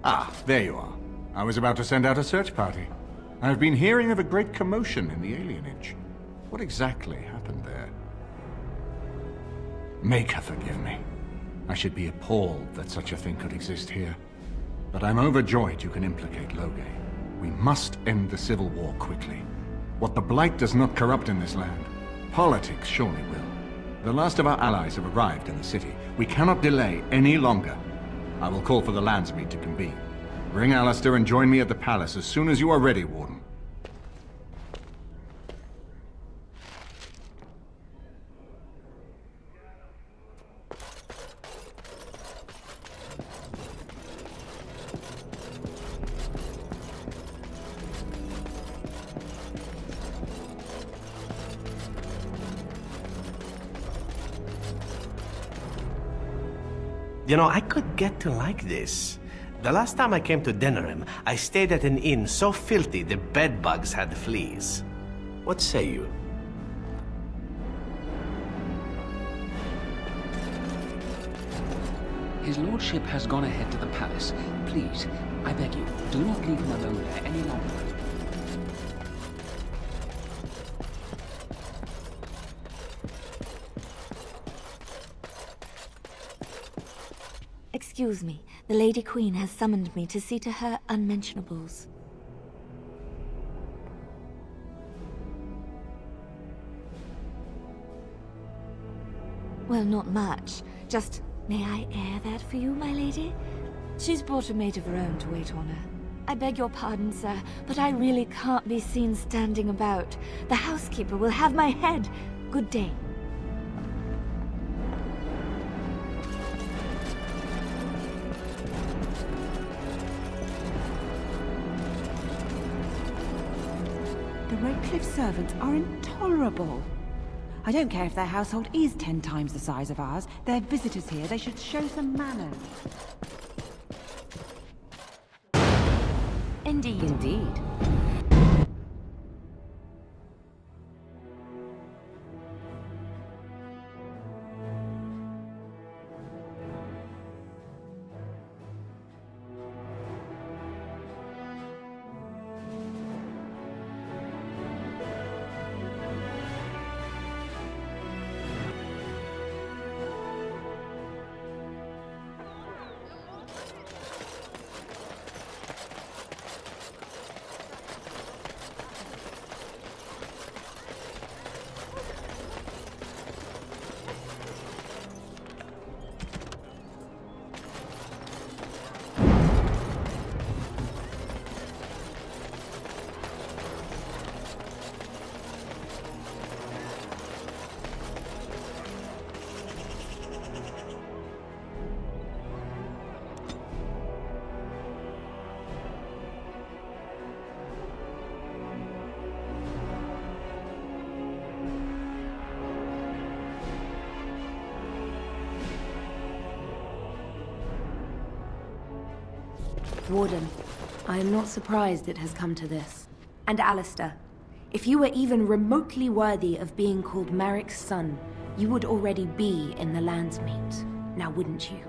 Ah, there you are. I was about to send out a search party. I've been hearing of a great commotion in the alienage. What exactly happened there? Make her forgive me. I should be appalled that such a thing could exist here. But I'm overjoyed you can implicate Loghain. We must end the civil war quickly. What the Blight does not corrupt in this land, politics surely will. The last of our allies have arrived in the city. We cannot delay any longer. I will call for the Landsmeet to convene. Bring Alistair and join me at the palace as soon as you are ready, Warden. You know, I could get to like this. The last time I came to Denerim, I stayed at an inn so filthy the bedbugs had fleas. What say you? His lordship has gone ahead to the palace. Please, I beg you, do not leave him alone there any longer. Excuse me, the Lady Queen has summoned me to see to her unmentionables. Well, not much. Just, may I air that for you, my lady? She's brought a maid of her own to wait on her. I beg your pardon, sir, but I really can't be seen standing about. The housekeeper will have my head. Good day. The Redcliffe servants are intolerable. I don't care if their household is 10 times the size of ours. They're visitors here. They should show some manners. Indeed. Indeed. Warden, I am not surprised it has come to this. And Alistair, if you were even remotely worthy of being called Merrick's son, you would already be in the Landsmeet, now wouldn't you?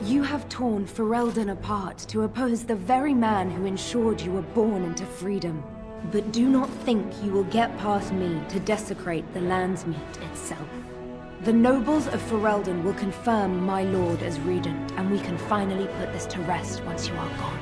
You have torn Ferelden apart to oppose the very man who ensured you were born into freedom. But do not think you will get past me to desecrate the Landsmeet itself. The nobles of Ferelden will confirm my lord as regent, and we can finally put this to rest once you are gone.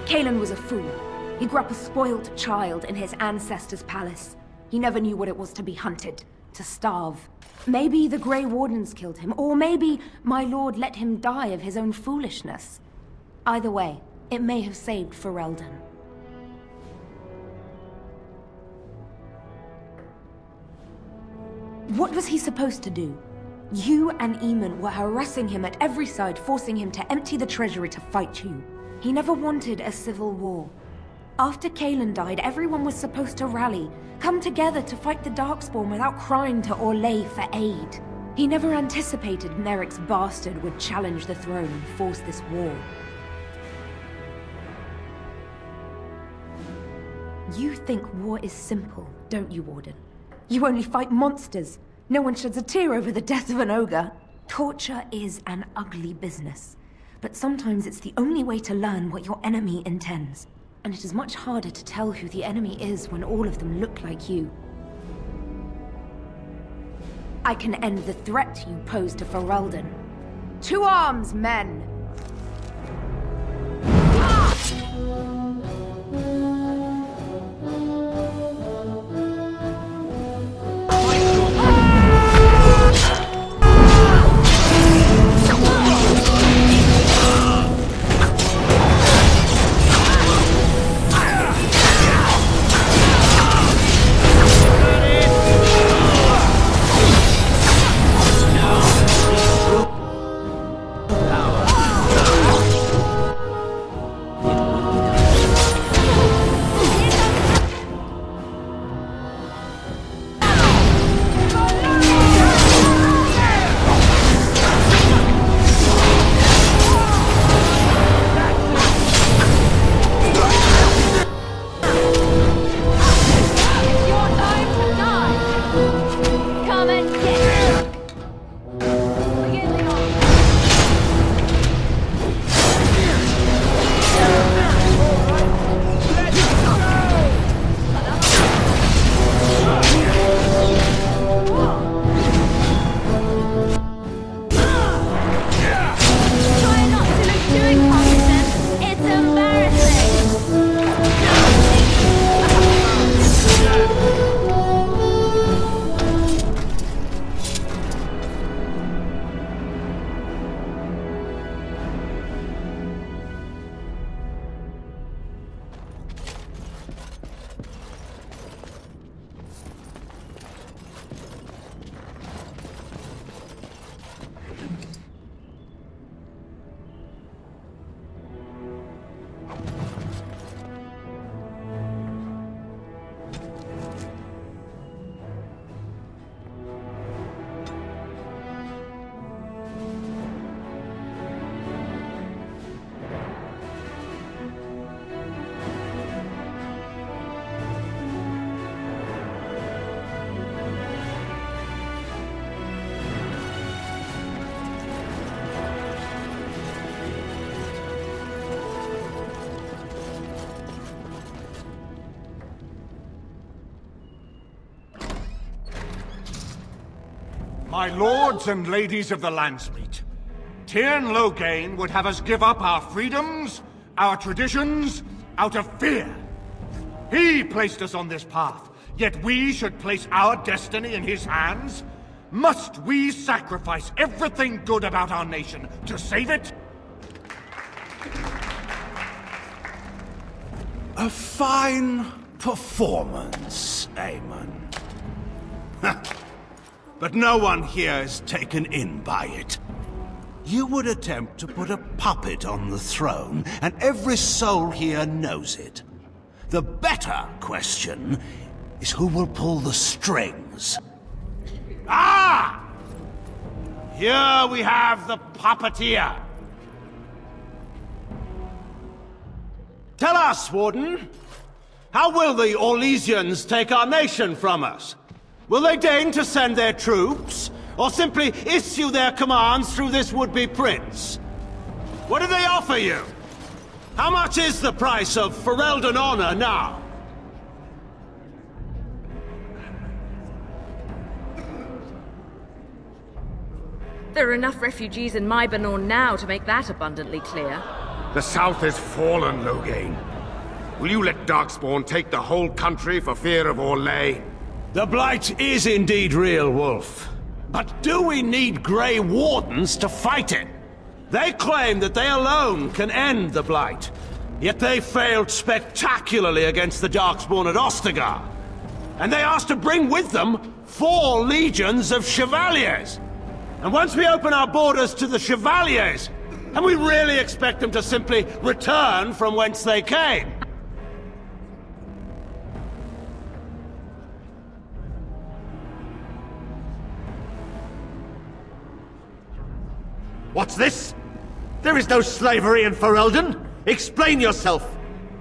Cailan was a fool. He grew up a spoiled child in his ancestors' palace. He never knew what it was to be hunted, to starve. Maybe the Grey Wardens killed him, or maybe my lord let him die of his own foolishness. Either way, it may have saved Ferelden. What was he supposed to do? You and Eamon were harassing him at every side, forcing him to empty the treasury to fight you. He never wanted a civil war. After Cailan died, everyone was supposed to rally, come together to fight the Darkspawn without crying to Orlais for aid. He never anticipated Merrick's bastard would challenge the throne and force this war. You think war is simple, don't you, Warden? You only fight monsters. No one sheds a tear over the death of an ogre. Torture is an ugly business. But sometimes it's the only way to learn what your enemy intends. And it is much harder to tell who the enemy is when all of them look like you. I can end the threat you pose to Ferelden. To arms, men! My lords and ladies of the Landsmeet, Tyrn Loghain would have us give up our freedoms, our traditions, out of fear. He placed us on this path, yet we should place our destiny in his hands? Must we sacrifice everything good about our nation to save it? A fine performance, Aion. But no one here is taken in by it. You would attempt to put a puppet on the throne, and every soul here knows it. The better question is who will pull the strings. Ah! Here we have the puppeteer. Tell us, Warden, how will the Orlesians take our nation from us? Will they deign to send their troops, or simply issue their commands through this would-be prince? What do they offer you? How much is the price of Ferelden honor now? There are enough refugees in Mybanor now to make that abundantly clear. The South has fallen, Loghain. Will you let Darkspawn take the whole country for fear of Orlais? The Blight is indeed real, Wolf. But do we need Grey Wardens to fight it? They claim that they alone can end the Blight, yet they failed spectacularly against the Darkspawn at Ostagar. And they asked to bring with them 4 legions of Chevaliers. And once we open our borders to the Chevaliers, and we really expect them to simply return from whence they came? What's this? There is no slavery in Ferelden! Explain yourself!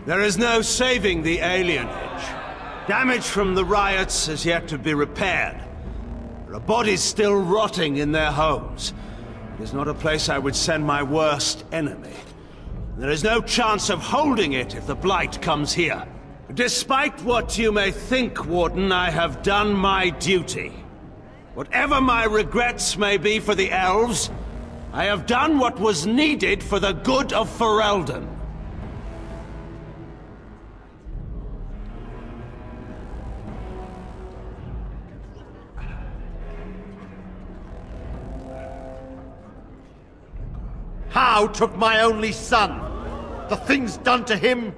There is no saving the alienage. Damage from the riots is yet to be repaired. There are bodies still rotting in their homes. It is not a place I would send my worst enemy. There is no chance of holding it if the Blight comes here. Despite what you may think, Warden, I have done my duty. Whatever my regrets may be for the elves, I have done what was needed for the good of Ferelden. How took my only son? The things done to him?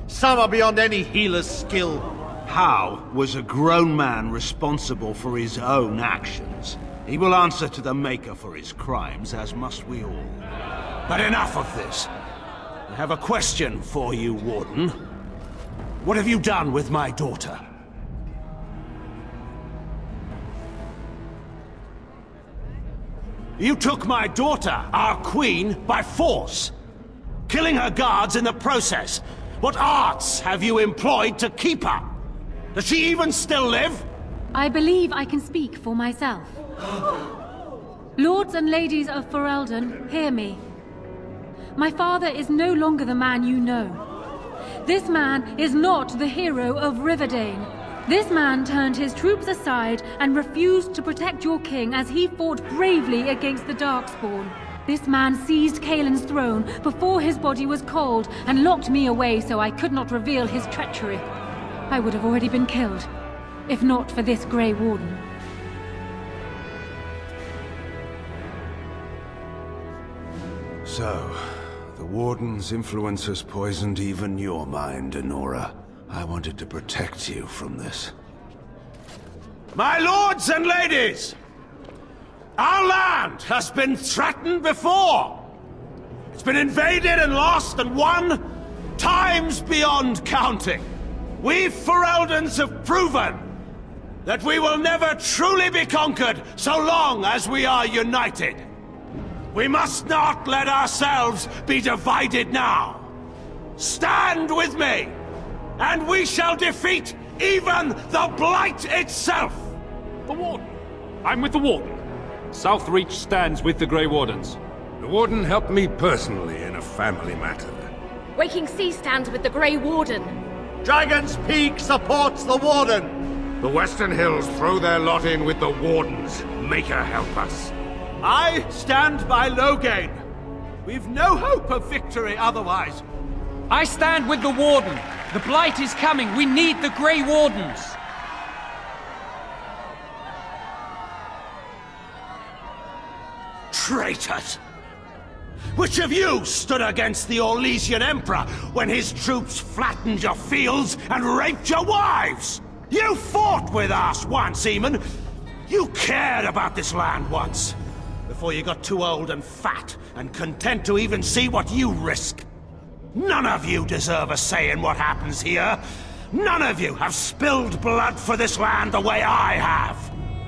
Some are beyond any healer's skill. How was a grown man responsible for his own actions? He will answer to the Maker for his crimes, as must we all. But enough of this. I have a question for you, Warden. What have you done with my daughter? You took my daughter, our queen, by force, killing her guards in the process. What arts have you employed to keep her? Does she even still live? I believe I can speak for myself. Lords and ladies of Ferelden, hear me. My father is no longer the man you know. This man is not the hero of Riverdane. This man turned his troops aside and refused to protect your king as he fought bravely against the Darkspawn. This man seized Kaelin's throne before his body was cold and locked me away so I could not reveal his treachery. I would have already been killed, if not for this Grey Warden. So, the Warden's influence has poisoned even your mind, Enora. I wanted to protect you from this. My lords and ladies! Our land has been threatened before! It's been invaded and lost and won times beyond counting. We Fereldans have proven that we will never truly be conquered so long as we are united. We must not let ourselves be divided now. Stand with me, and we shall defeat even the Blight itself! The Warden. I'm with the Warden. Southreach stands with the Grey Wardens. The Warden helped me personally in a family matter. Waking Sea stands with the Grey Warden. Dragon's Peak supports the Warden! The Western Hills throw their lot in with the Wardens. Maker help us. I stand by Loghain. We've no hope of victory otherwise. I stand with the Warden. The Blight is coming. We need the Grey Wardens. Traitors! Which of you stood against the Orlesian Emperor when his troops flattened your fields and raped your wives? You fought with us once, Eamon. You cared about this land once. Before you got too old and fat and content to even see what you risk. None of you deserve a say in what happens here. None of you have spilled blood for this land the way I have.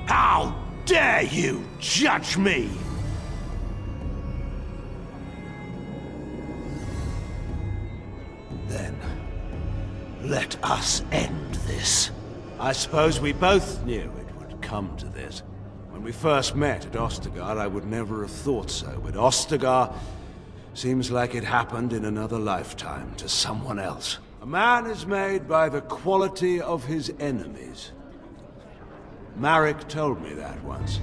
How dare you judge me? Then, let us end this. I suppose we both knew it would come to this. When we first met at Ostagar, I would never have thought so, but Ostagar seems like it happened in another lifetime to someone else. A man is made by the quality of his enemies. Marek told me that once.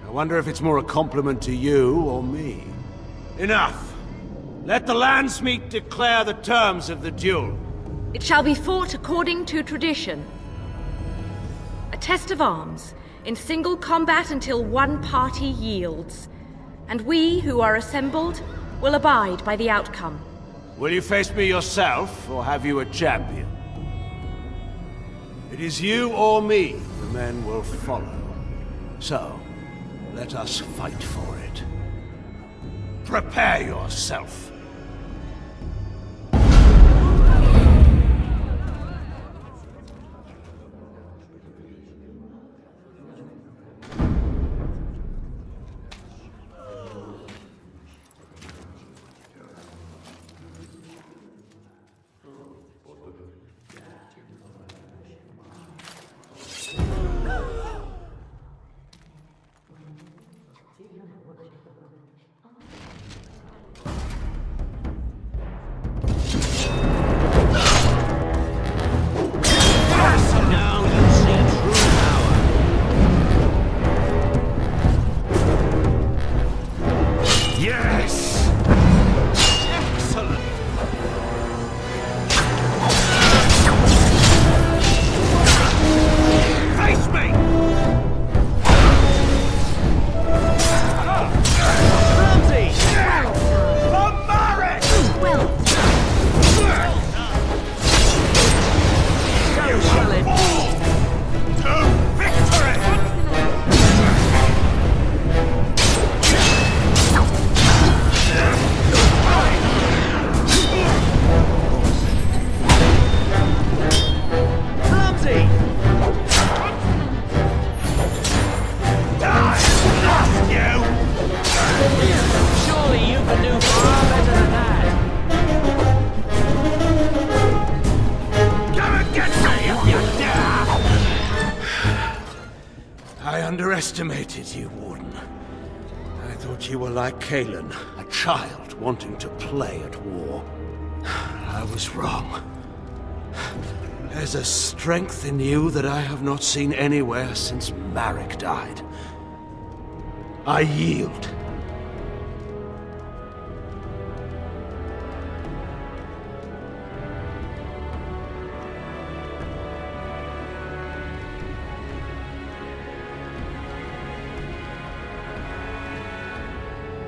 I wonder if it's more a compliment to you or me. Enough! Let the Landsmeet declare the terms of the duel. It shall be fought according to tradition. A test of arms, in single combat until one party yields. And we, who are assembled, will abide by the outcome. Will you face me yourself, or have you a champion? It is you or me the men will follow. So, let us fight for it. Prepare yourself. I underestimated you, Warden. I thought you were like Kalen, a child wanting to play at war. I was wrong. There's a strength in you that I have not seen anywhere since Marek died. I yield.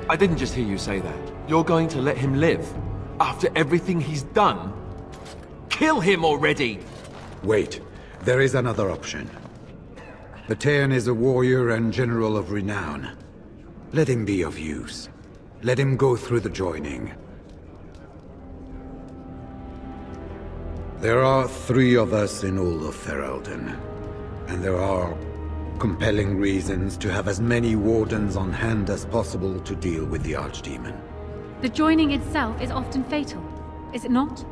I didn't just hear you say that. You're going to let him live? After everything he's done? Kill him already! Wait. There is another option. Batean is a warrior and general of renown. Let him be of use. Let him go through the joining. There are 3 of us in all of Ferelden, and there are compelling reasons to have as many wardens on hand as possible to deal with the Archdemon. The joining itself is often fatal, is it not?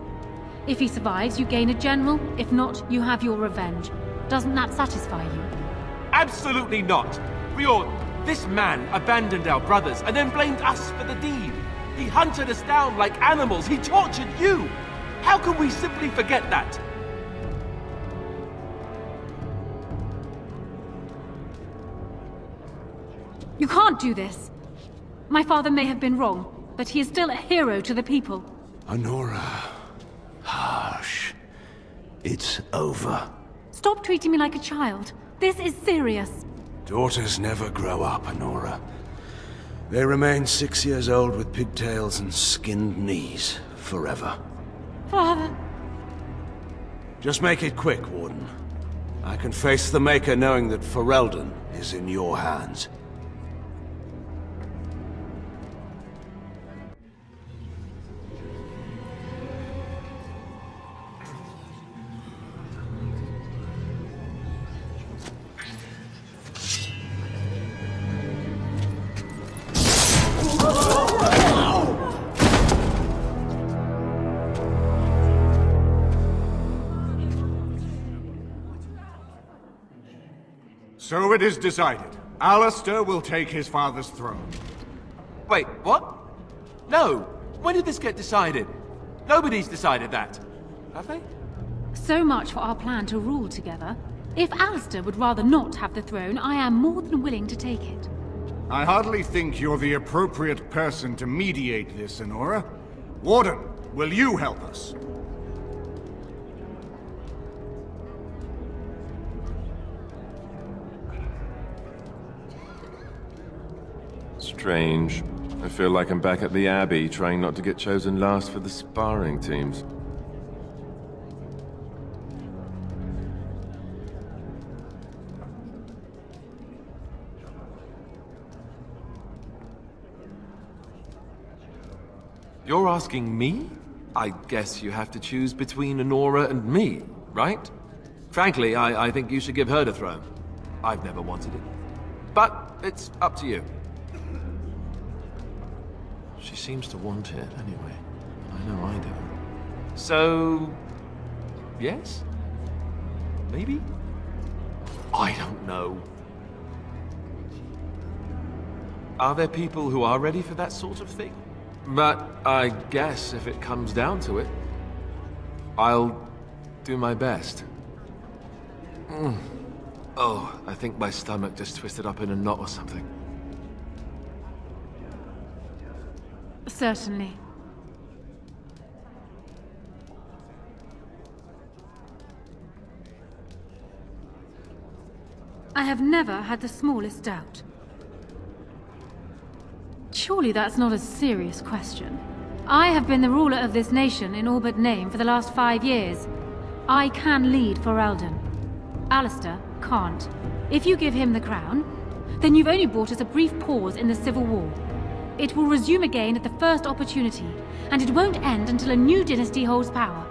If he survives, you gain a general. If not, you have your revenge. Doesn't that satisfy you? Absolutely not! Riordan, this man abandoned our brothers and then blamed us for the deed. He hunted us down like animals. He tortured you! How can we simply forget that? You can't do this. My father may have been wrong, but he is still a hero to the people. Honora. Hush. It's over. Stop treating me like a child. This is serious. Daughters never grow up, Honora. They remain 6 years old with pigtails and skinned knees forever. Father. Just make it quick, Warden. I can face the Maker knowing that Ferelden is in your hands. So it is decided. Alistair will take his father's throne. Wait, what? No! When did this get decided? Nobody's decided that. Have they? So much for our plan to rule together. If Alistair would rather not have the throne, I am more than willing to take it. I hardly think you're the appropriate person to mediate this, Honora. Warden, will you help us? Strange. I feel like I'm back at the Abbey, trying not to get chosen last for the sparring teams. You're asking me? I guess you have to choose between Honora and me, right? Frankly, I think you should give her the throne. I've never wanted it. But it's up to you. She seems to want it, anyway. I know I do. So... yes? Maybe? I don't know. Are there people who are ready for that sort of thing? But I guess if it comes down to it, I'll do my best. Oh, I think my stomach just twisted up in a knot or something. Certainly. I have never had the smallest doubt. Surely that's not a serious question. I have been the ruler of this nation in all but name for the last 5 years. I can lead Ferelden. Alistair can't. If you give him the crown, then you've only brought us a brief pause in the civil war. It will resume again at the first opportunity, and it won't end until a new dynasty holds power.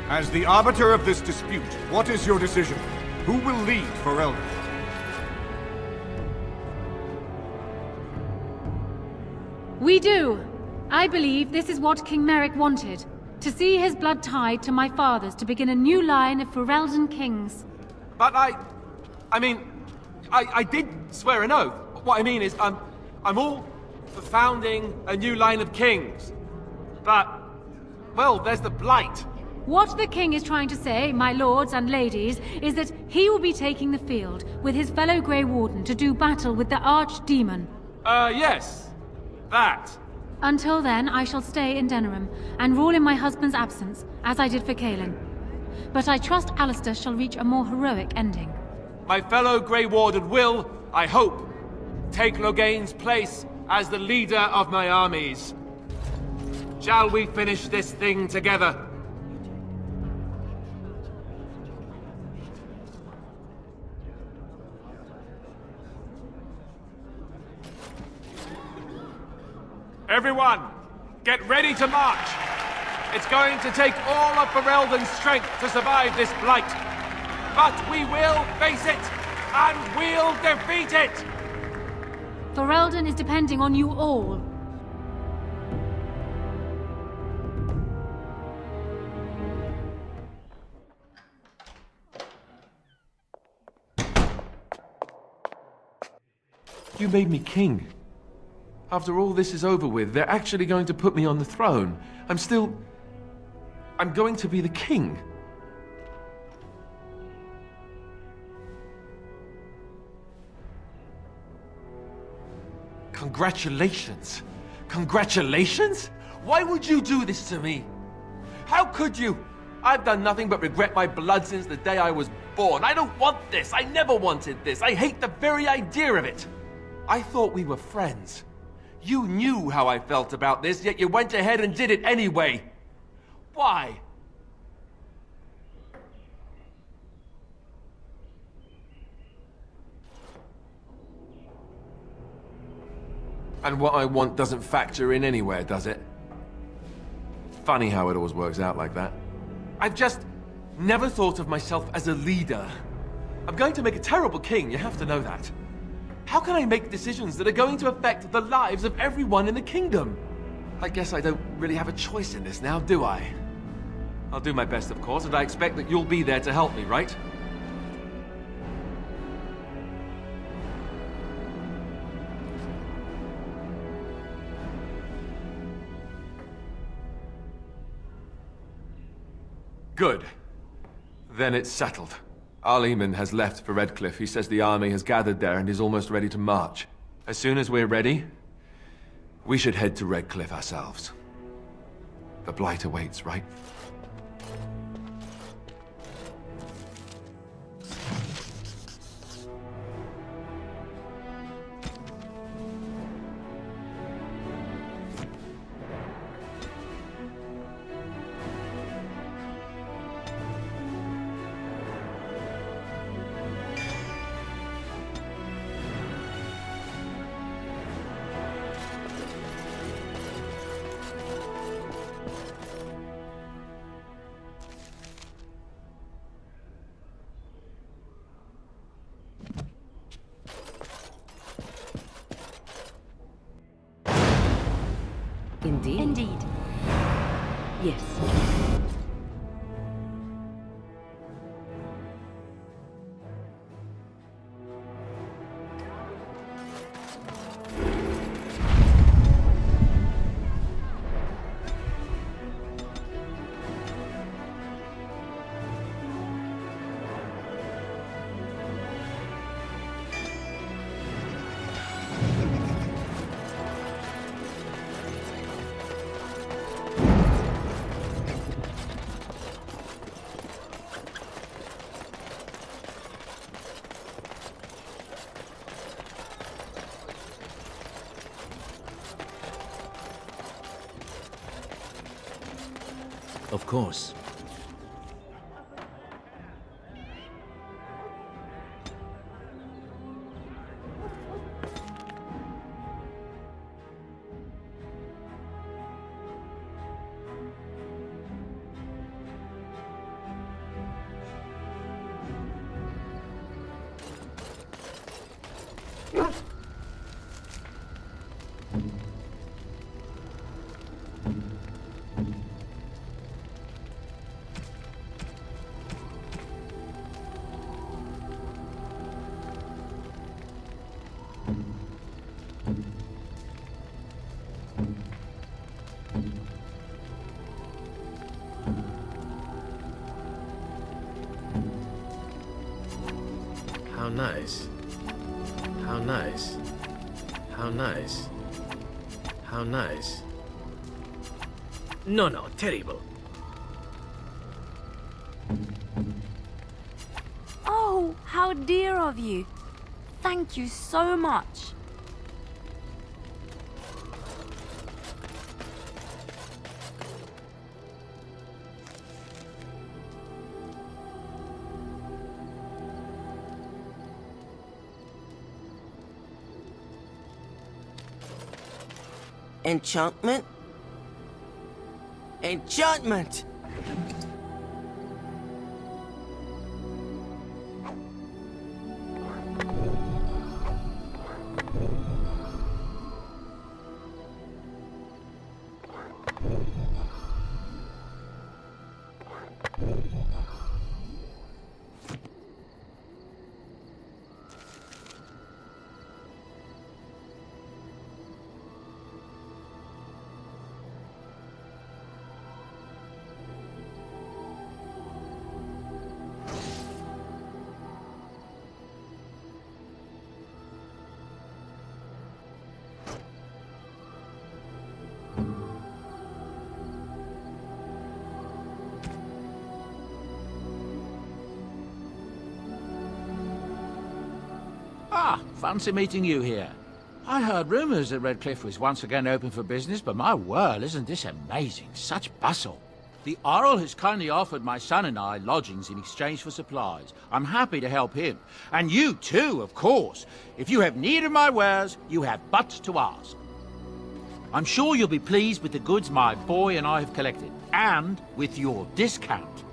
As the arbiter of this dispute, what is your decision? Who will lead Ferelden? We do. I believe this is what King Merrick wanted. To see his blood tied to my father's to begin a new line of Ferelden kings. But I did swear an oath. What I mean is, I'm all for founding a new line of kings. But, well, there's the Blight. What the king is trying to say, my lords and ladies, is that he will be taking the field with his fellow Grey Warden to do battle with the Archdemon. Yes. That. Until then, I shall stay in Denerim and rule in my husband's absence, as I did for Kaelin. But I trust Alistair shall reach a more heroic ending. My fellow Grey Warden will, I hope, take Loghain's place as the leader of my armies. Shall we finish this thing together? Everyone, get ready to march! It's going to take all of Ferelden's strength to survive this blight. But we will face it, and we'll defeat it! Ferelden is depending on you all. You made me king. After all this is over with, they're actually going to put me on the throne. I'm going to be the king. Congratulations. Congratulations? Why would you do this to me? How could you? I've done nothing but regret my blood since the day I was born. I don't want this. I never wanted this. I hate the very idea of it. I thought we were friends. You knew how I felt about this, yet you went ahead and did it anyway. Why? And what I want doesn't factor in anywhere, does it? Funny how it always works out like that. I've just never thought of myself as a leader. I'm going to make a terrible king, you have to know that. How can I make decisions that are going to affect the lives of everyone in the kingdom? I guess I don't really have a choice in this now, do I? I'll do my best, of course, and I expect that you'll be there to help me, right? Good. Then it's settled. Arleman has left for Redcliffe. He says the army has gathered there and is almost ready to march. As soon as we're ready, we should head to Redcliffe ourselves. The Blight awaits, right? Indeed. Indeed. Yes. Of course. nice. How nice. How nice. How nice. No, terrible. Oh, how dear of you. Thank you so much. Enchantment? Enchantment! Ah, fancy meeting you here. I heard rumours that Redcliffe was once again open for business, but my word, isn't this amazing? Such bustle. The Earl has kindly offered my son and I lodgings in exchange for supplies. I'm happy to help him. And you too, of course. If you have need of my wares, you have but to ask. I'm sure you'll be pleased with the goods my boy and I have collected, and with your discount.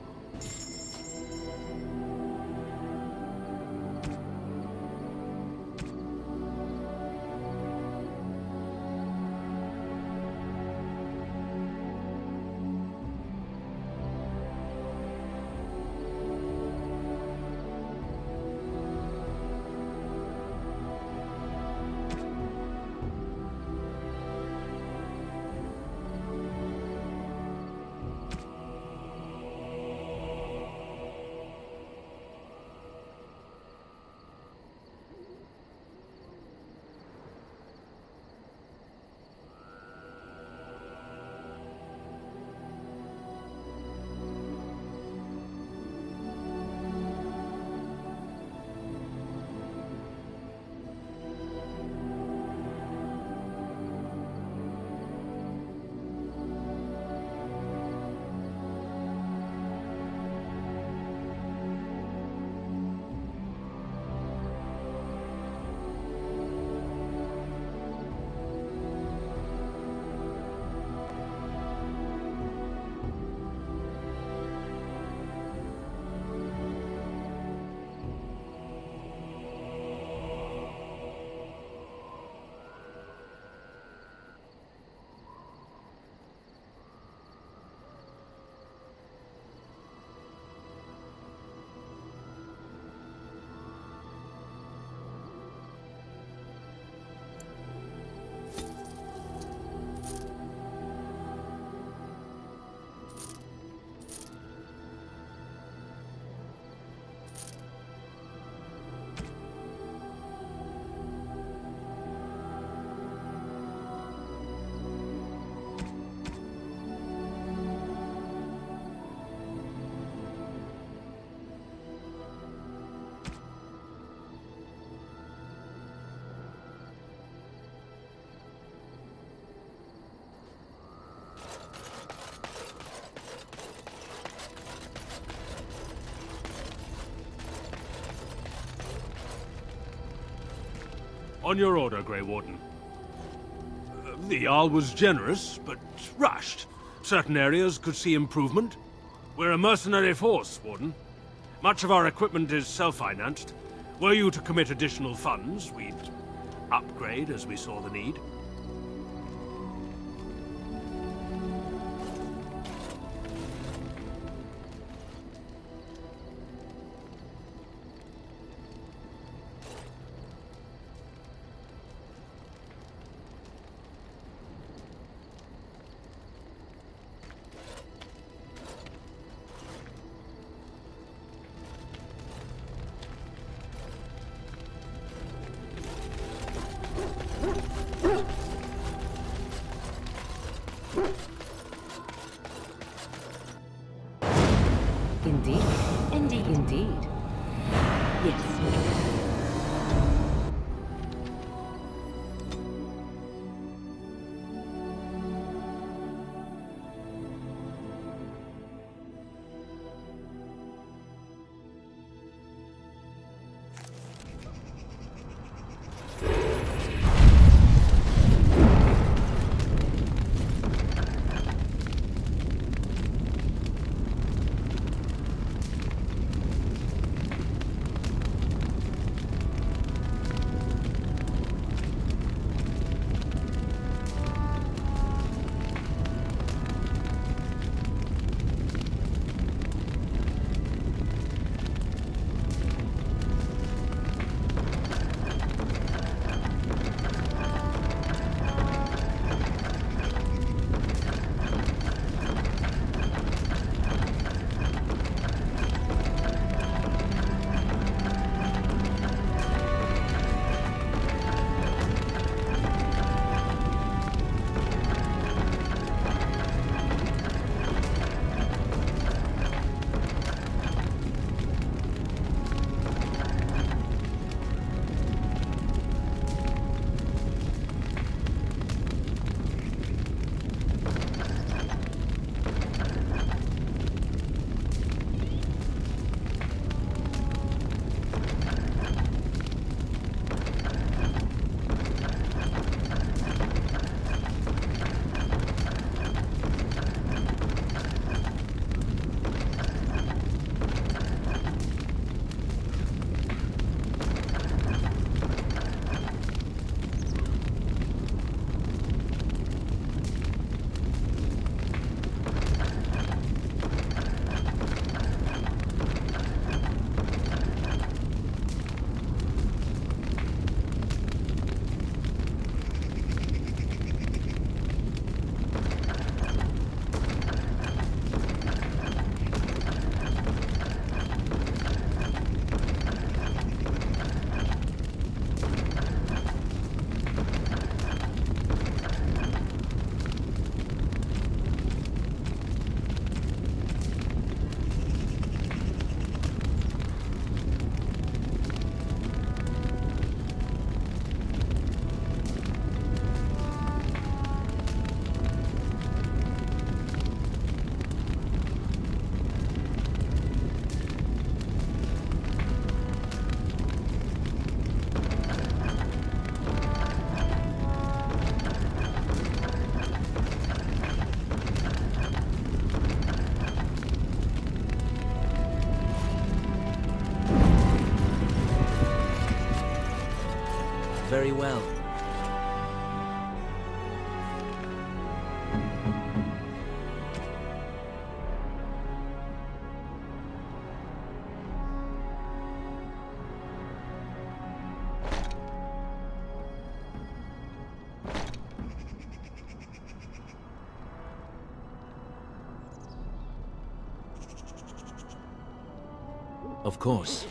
On your order, Grey Warden. The Jarl was generous, but rushed. Certain areas could see improvement. We're a mercenary force, Warden. Much of our equipment is self-financed. Were you to commit additional funds, we'd upgrade as we saw the need. Indeed. Indeed. Indeed. Yes. Very well. Of course.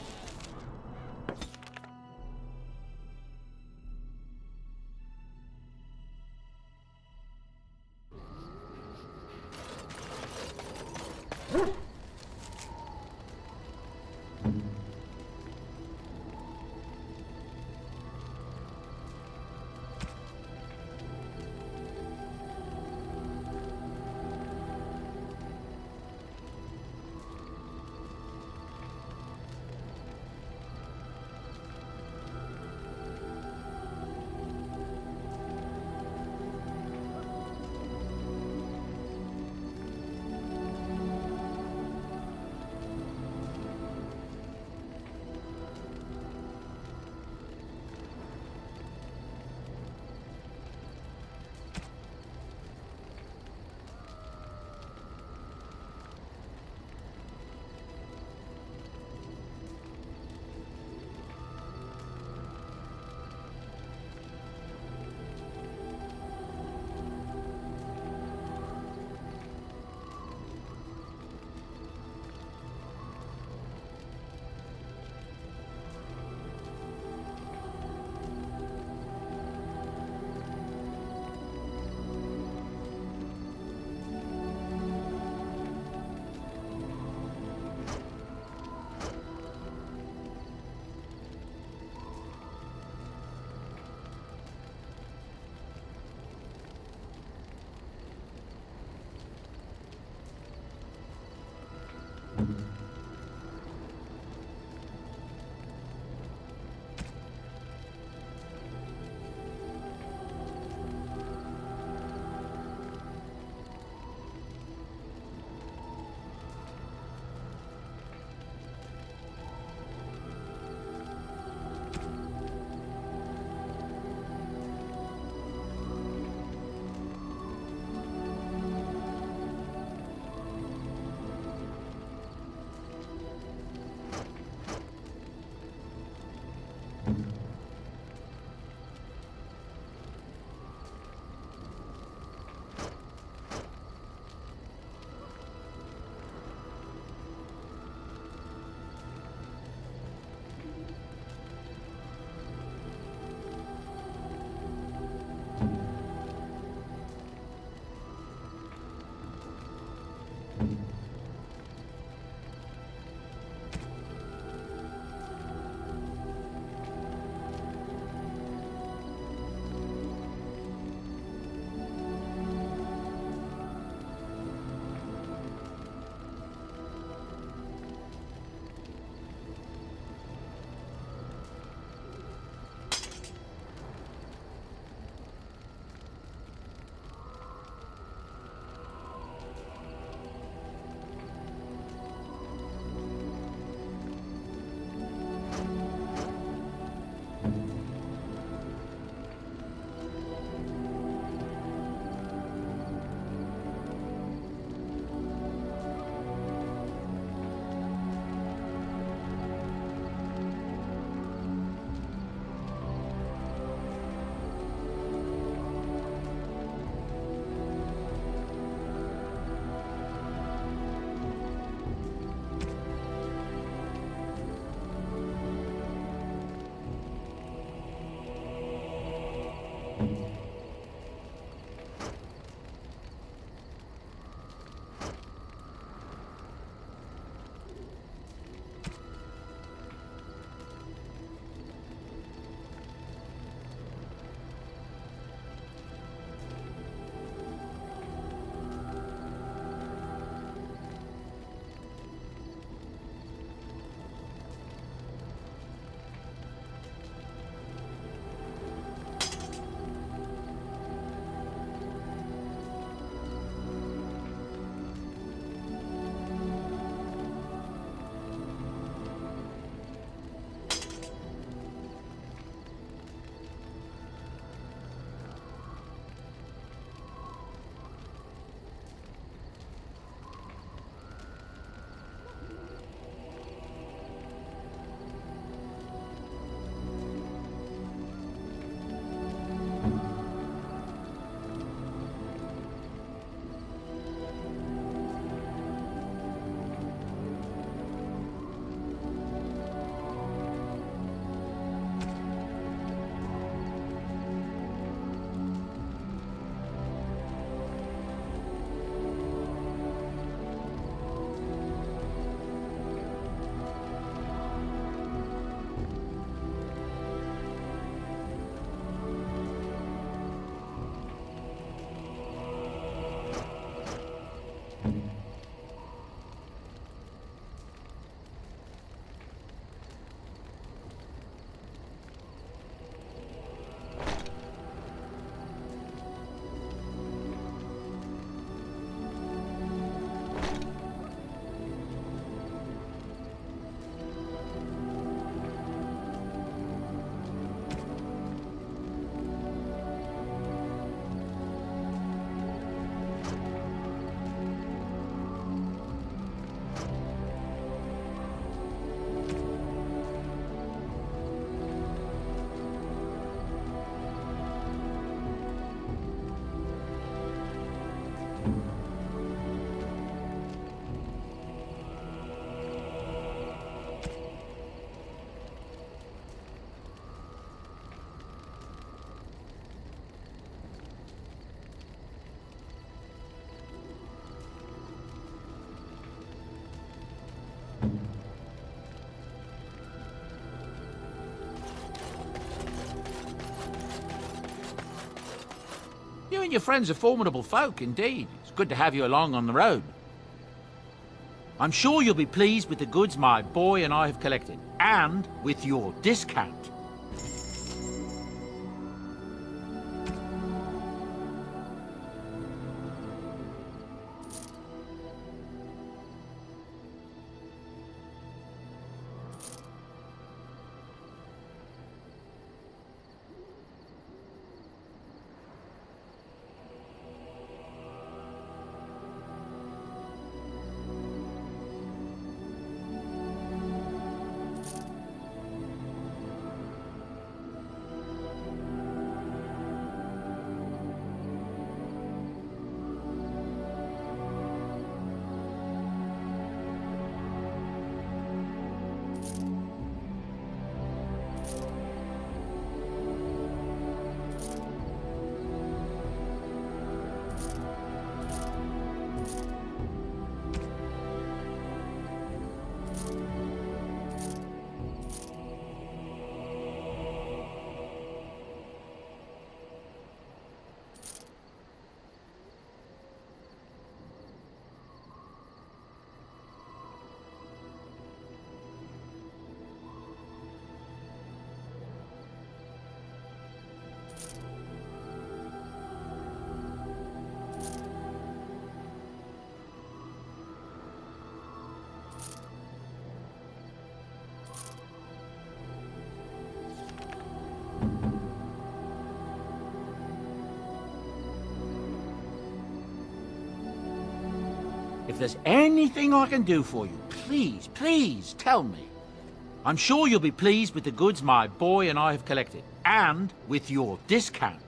You and your friends are formidable folk, indeed. It's good to have you along on the road. I'm sure you'll be pleased with the goods my boy and I have collected, and with your discount. If there's anything I can do for you, please, please tell me. I'm sure you'll be pleased with the goods my boy and I have collected, and with your discount.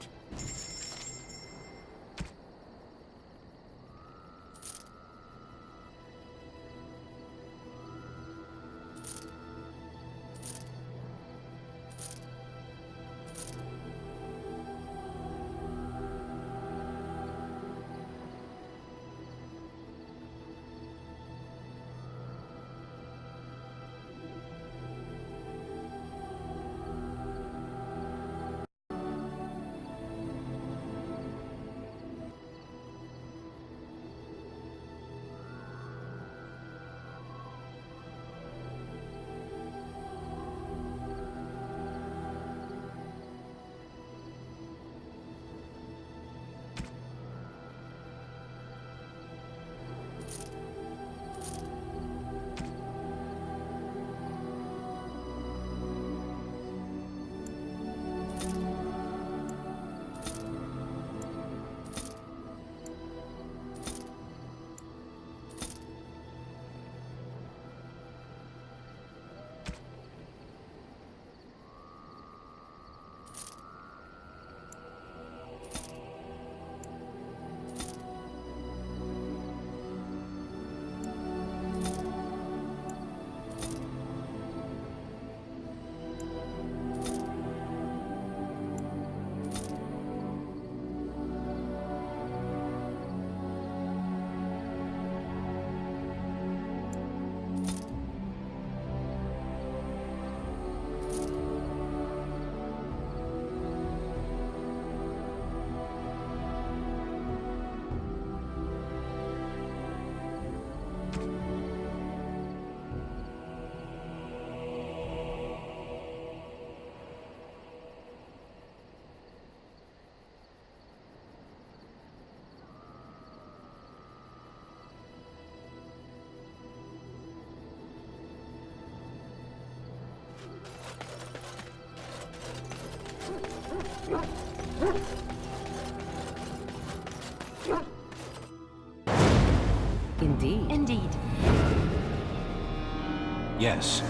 Indeed. Yes,